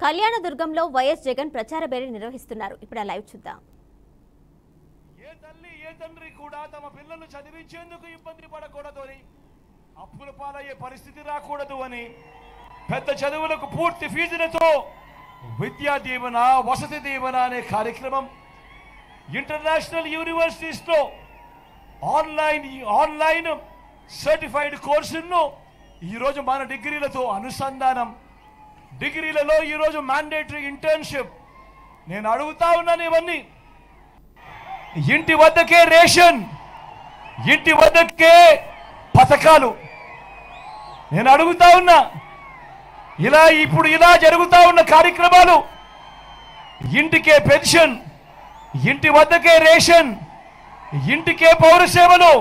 కళ్యాణదుర్గంలో YS Jagan ప్రచార బేరీ నిర్వహిస్తున్నారు. ఇప్పుడు లైవ్ చూద్దాం. ఏ తల్లి ఏ తండ్రి కూడా తమ పిల్లలను చదివించేందుకు ఇబ్బంది పడకూడదు అని, అప్పుల పాలయ్యే పరిస్థితి రాకూడదు అని పెద్ద చదువులకు పూర్తి ఫీజులతో విద్యా దీవెన, వసతి దీవెన అనే కార్యక్రమం ఇంటర్నేషనల్ యూనివర్సిటీస్లో ఆన్లైన్ సర్టిఫైడ్ కోర్సులను ఈరోజు మన డిగ్రీలతో అనుసంధానం, డిగ్రీలలో ఈరోజు మ్యాండేటరీ ఇంటర్న్షిప్. నేను అడుగుతా ఉన్నాను, ఇవన్నీ ఇంటి వద్దకే రేషన్, ఇంటి వద్దకే పథకాలు. నేను అడుగుతా ఉన్నా, ఇప్పుడు ఇలా జరుగుతా ఉన్న కార్యక్రమాలు, ఇంటికే పెన్షన్, ఇంటి వద్దకే రేషన్, ఇంటికే పౌర సేవలు,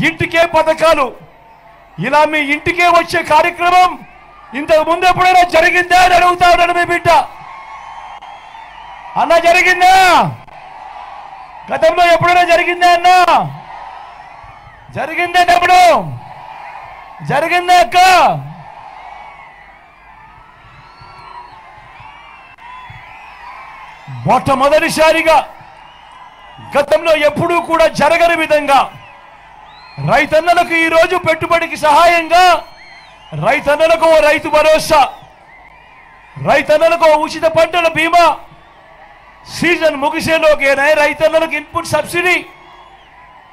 ఇంటికే పథకాలు, ఇలా మీ ఇంటికే వచ్చే కార్యక్రమం ఇంతకు ముందు ఎప్పుడైనా జరిగిందా అని అడుగుతా ఉన్నాడు మీ బిడ్డ. అన్న జరిగిందా? గతంలో ఎప్పుడైనా జరిగిందా అన్న? జరిగిందా తమ్ముడు? జరిగిందా అక్క? మొట్టమొదటిసారిగా గతంలో ఎప్పుడూ కూడా జరగని విధంగా రైతన్నలకు ఈరోజు పెట్టుబడికి సహాయంగా రైతన్నలకు రైతు భరోసా, రైతన్నలకు ఉచిత పంటల బీమా, సీజన్ ముగిసేలోకేనే రైతన్నలకు ఇన్పుట్ సబ్సిడీ,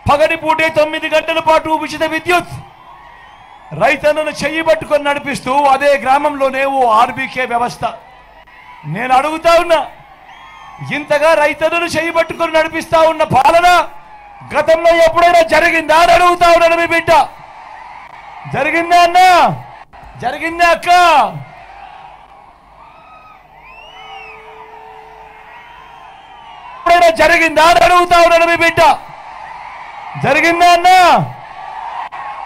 పగటిపూటే 9 గంటల పాటు ఉచిత విద్యుత్, రైతన్నను చెయ్యి పట్టుకొని నడిపిస్తూ అదే గ్రామంలోనే ఓ ఆర్బీకే వ్యవస్థ. నేను అడుగుతా ఉన్నా, ఇంతగా రైతన్నను చెయ్యి పట్టుకొని నడిపిస్తా ఉన్న పాలన గతంలో ఎప్పుడైనా జరిగిందా అని అడుగుతా ఉన్నాడు మీ బిడ్డ. జరిగిందా అన్న? జరిగిందా అక్క? ఎప్పుడైనా జరిగిందా అని అడుగుతా ఉన్నాడు మీ బిడ్డ. జరిగిందా అన్న?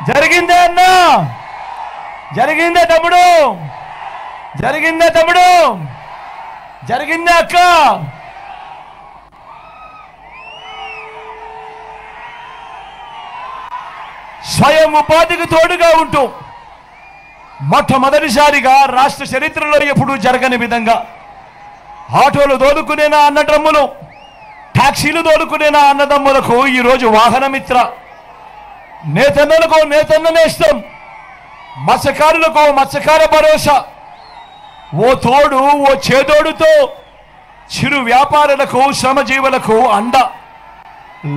జరిగిందా అన్న? జరిగిందా తమ్ముడు? జరిగిందా తమ్ముడు? జరిగిందా అక్క? స్వయం ఉపాధికి తోడుగా ఉంటూ మొట్టమొదటిసారిగా రాష్ట్ర చరిత్రలో ఎప్పుడూ జరగని విధంగా ఆటోలు తోలుకునేనా అన్నదమ్ములు, టాక్సీలు తోలుకునేనా అన్నదమ్ములకు ఈరోజు వాహనమిత్ర, నేతన్నలకు నేతన్న నేస్తం, మత్స్యకారులకు మత్స్యకార భరోసా, ఓ తోడు ఓ చేదోడుతో చిరు వ్యాపారులకు శ్రమజీవులకు అండ,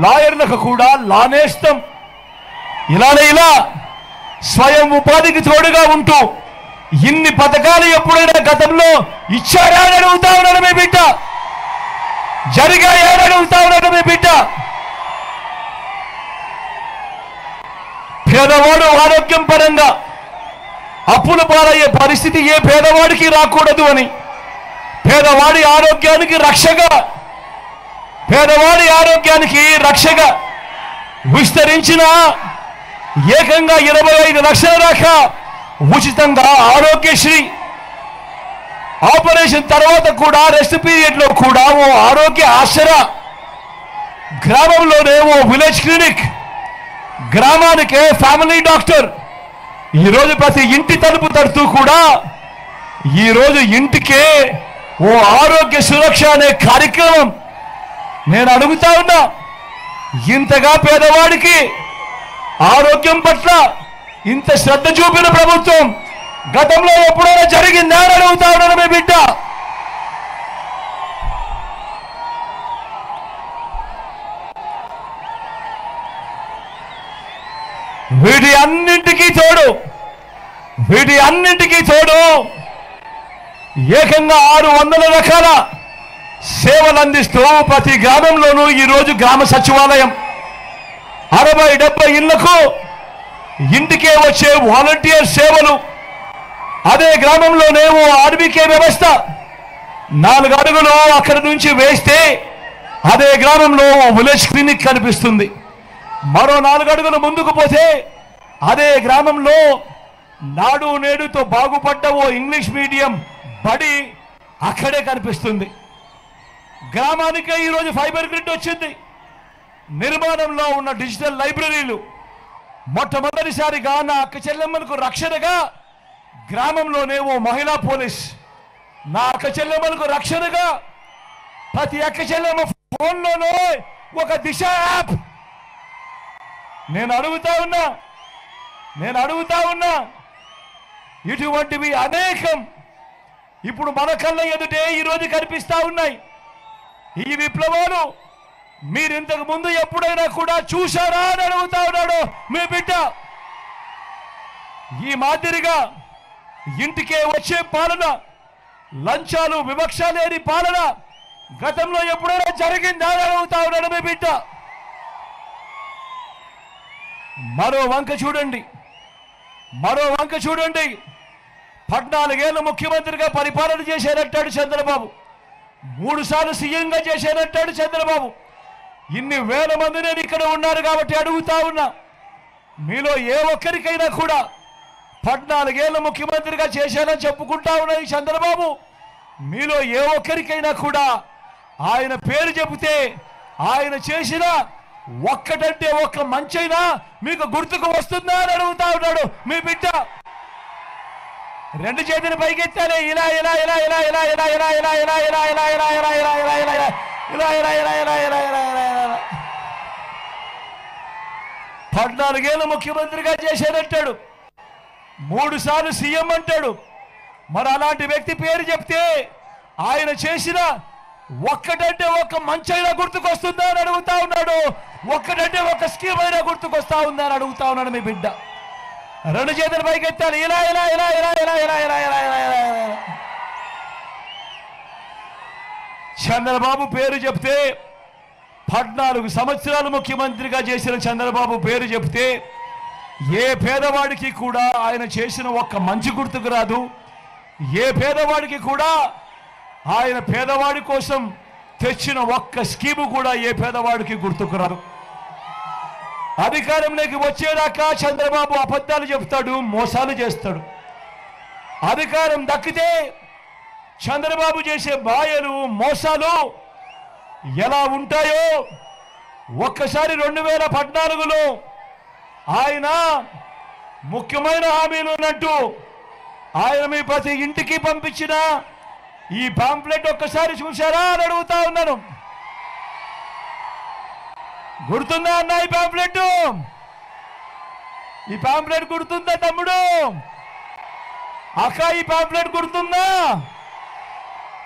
లాయర్లకు కూడా లానేస్తం. ఇలా స్వయం ఉపాధికి తోడుగా ఉంటూ ఇన్ని పథకాలు ఎప్పుడైనా గతంలో ఇచ్చారా అని అడుగుతా ఉన్నాడు మీ బిడ్డ. జరిగాయా అని అడుగుతా ఉన్నాడు మీ బిడ్డ. పేదవాడు ఆరోగ్యం పరంగా అప్పుల పాలయ్యే పరిస్థితి ఏ పేదవాడికి రాకూడదు అని, పేదవాడి ఆరోగ్యానికి రక్షగా, పేదవాడి ఆరోగ్యానికి రక్షగా విస్తరించిన ఏకంగా 25 లక్షల దాకా ఉచితంగా ఆరోగ్యశ్రీ, ఆపరేషన్ తర్వాత కూడా రెస్ట్ పీరియడ్ లో కూడా ఓ ఆరోగ్య ఆసరా, గ్రామంలోనే ఓ విలేజ్ క్లినిక్, గ్రామానికే ఫ్యామిలీ డాక్టర్, ఈరోజు ప్రతి ఇంటి తలుపు తడుతూ కూడా ఈరోజు ఇంటికే ఓ ఆరోగ్య సురక్ష అనే కార్యక్రమం. నేను అడుగుతా ఉన్నా, ఇంతగా పేదవాడికి ఆరోగ్యం పట్ల ఇంత శ్రద్ధ చూపిన ప్రభుత్వం గతంలో ఎప్పుడైనా జరిగిందా అని అడుగుతా ఉన్నాను మీ బిడ్డ. వీటి అన్నింటికీ తోడు ఏకంగా 600 రకాల సేవలు అందిస్తూ ప్రతి గ్రామంలోనూ ఈరోజు గ్రామ సచివాలయం, 60-70 ఇళ్లకు ఇంటికే వచ్చే వాలంటీర్ సేవలు, అదే గ్రామంలోనే ఓ ఆర్బీకే వ్యవస్థ, 4 అడుగులు అక్కడి నుంచి వేస్తే అదే గ్రామంలో ఓ విలేజ్ క్లినిక్ కనిపిస్తుంది. మరో 4 అడుగులు ముందుకు పోతే అదే గ్రామంలో నాడు నేడుతో బాగుపడ్డ ఓ ఇంగ్లీష్ మీడియం బడి అక్కడే కనిపిస్తుంది. గ్రామానికే ఈరోజు ఫైబర్ గ్రిడ్ వచ్చింది. నిర్మాణంలో ఉన్న డిజిటల్ లైబ్రరీలు, మొట్టమొదటిసారిగా నా అక్క చెల్లెమ్మలకు రక్షణగా గ్రామంలోనే ఓ మహిళా పోలీస్, నా అక్క చెల్లెమ్మలకు రక్షణగా ప్రతి అక్క చెల్లెమ్మ ఫోన్లోనూ ఒక దిశ యాప్. నేను అడుగుతా ఉన్నా ఇటువంటివి అనేకం ఇప్పుడు మన కళ్ళ ఎదుటే ఈరోజు కనిపిస్తా ఉన్నాయి. ఈ విప్లవాలు మీరు ఇంతకు ముందు ఎప్పుడైనా కూడా చూశారా అని అడుగుతా ఉన్నాడు మీ బిడ్డ. ఈ మాదిరిగా ఇంటికే వచ్చే పాలన, లంచాలు వివక్ష లేని పాలన గతంలో ఎప్పుడైనా జరిగిందా అని అడుగుతా ఉన్నాడు మీ బిడ్డ. మరో వంక చూడండి 14 ఏళ్ళు ముఖ్యమంత్రిగా పరిపాలన చేశారంటాడు చంద్రబాబు. 3 సార్లు సీఎంగా చేశారంటాడు చంద్రబాబు. ఇన్ని వేల మంది నేను ఇక్కడ ఉన్నారు కాబట్టి అడుగుతా ఉన్నా, మీలో ఏ ఒక్కరికైనా కూడా 14 ఏళ్ళు ముఖ్యమంత్రిగా చేశానని చెప్పుకుంటా ఉన్నది చంద్రబాబు, మీలో ఏ ఒక్కరికైనా కూడా ఆయన పేరు చెబితే ఆయన చేసిన ఒక్కటంటే ఒక్క మంచైనా మీకు గుర్తుకు వస్తుందా అని అడుగుతా ఉన్నాడు మీ బిడ్డ. 2 చేతులు పైకెత్తాలి. ఇలా 14 ఏళ్ళు ముఖ్యమంత్రిగా చేశానంటాడు, 3 సార్లు సీఎం అంటాడు. మరి అలాంటి వ్యక్తి పేరు చెప్తే ఆయన చేసిన ఒక్కటంటే ఒక్క మంచైనా గుర్తుకొస్తుందా అని అడుగుతా ఉన్నాడు. ఒక్కటంటే ఒక్క స్కీమ్ అయినా గుర్తుకొస్తా ఉందా అని అడుగుతా ఉన్నాడు మీ బిడ్డ. 2 చేతులు పైకెత్తాలి. ఇలా చంద్రబాబు పేరు చెప్తే 14 సంవత్సరాలు ముఖ్యమంత్రిగా చేసిన చంద్రబాబు పేరు చెప్తే ఏ పేదవాడికి కూడా ఆయన చేసిన ఒక్క మంచి గుర్తుకు రాదు. ఏ పేదవాడికి కూడా ఆయన పేదవాడి కోసం తెచ్చిన ఒక్క స్కీము కూడా ఏ పేదవాడికి గుర్తుకు రాదు. అధికారంలోకి వచ్చేదాకా చంద్రబాబు అబద్ధాలు చెప్తాడు, మోసాలు చేస్తాడు. అధికారం దక్కితే చంద్రబాబు చేసే మాయలు, మోసాలు ఎలా ఉంటాయో ఒక్కసారి 2014లో ఆయన ముఖ్యమైన హామీలు ఉన్నట్టు ఆయన మీ ప్రతి ఇంటికి పంపించిన ఈ పాంప్లెట్ ఒక్కసారి చూశారా అని అడుగుతా ఉన్నాను. గుర్తుందా అన్న ఈ పాంప్లెట్ గుర్తుందా తమ్ముడు? అక్క ఈ పాంప్లెట్ గుర్తుందా?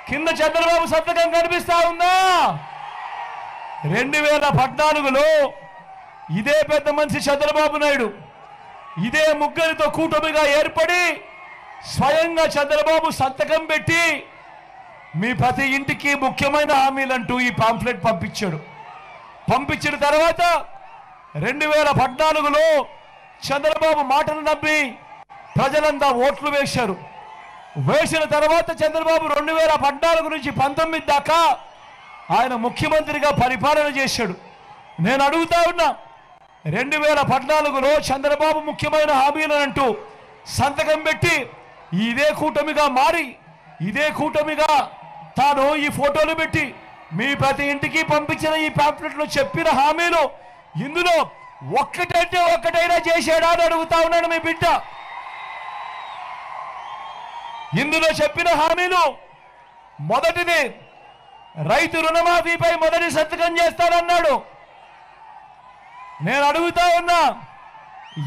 కింద చంద్రబాబు సంతకం కనిపిస్తా ఉందా? 2014లో ఇదే పెద్ద మనిషి చంద్రబాబు నాయుడు ఇదే ముగ్గురితో కూటమిగా ఏర్పడి స్వయంగా చంద్రబాబు సంతకం పెట్టి మీ ప్రతి ఇంటికి ముఖ్యమైన హామీలంటూ ఈ పాంప్లెట్ పంపించాడు. పంపించిన తర్వాత 2014లో చంద్రబాబు మాటలు నమ్మి ప్రజలంతా ఓట్లు వేశారు. వేసిన తర్వాత చంద్రబాబు 2014 నుంచి 19 దాకా ఆయన ముఖ్యమంత్రిగా పరిపాలన చేశాడు. నేను అడుగుతా ఉన్నా, 2014లో చంద్రబాబు ముఖ్యమైన హామీలంటూ సంతకం పెట్టి ఇదే కూటమిగా మారి ఇదే కూటమిగా తాను ఈ ఫోటోలు పెట్టి మీ ప్రతి ఇంటికి పంపించిన ఈ పాంప్లెట్లో చెప్పిన హామీలు ఇందులో ఒక్కటంటే ఒక్కటైనా చేశాడా అని అడుగుతా ఉన్నాడు మీ బిడ్డ. ఇందులో చెప్పిన హామీలు మొదటిది రైతు రుణమాఫీపై మొదటి సంతకం చేస్తానన్నాడు. నేను అడుగుతా ఉన్నా,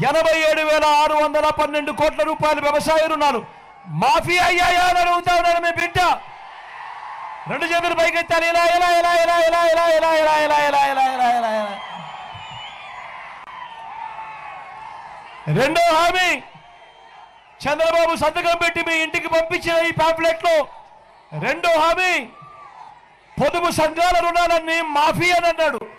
87,612 కోట్ల రూపాయల వ్యవసాయ రుణాలు మాఫీ అయ్యాయా అని అడుగుతా ఉన్నాడు మీ బిడ్డ. 2 చేతులు పైకెత్తాలి. రెండో హామీ చంద్రబాబు సంతకం పెట్టి మీ ఇంటికి పంపించిన ఈ పాంప్లెట్లో రెండో హామీ పొదుపు సంఘాల రుణాలన్నీ మాఫీ అని అన్నాడు.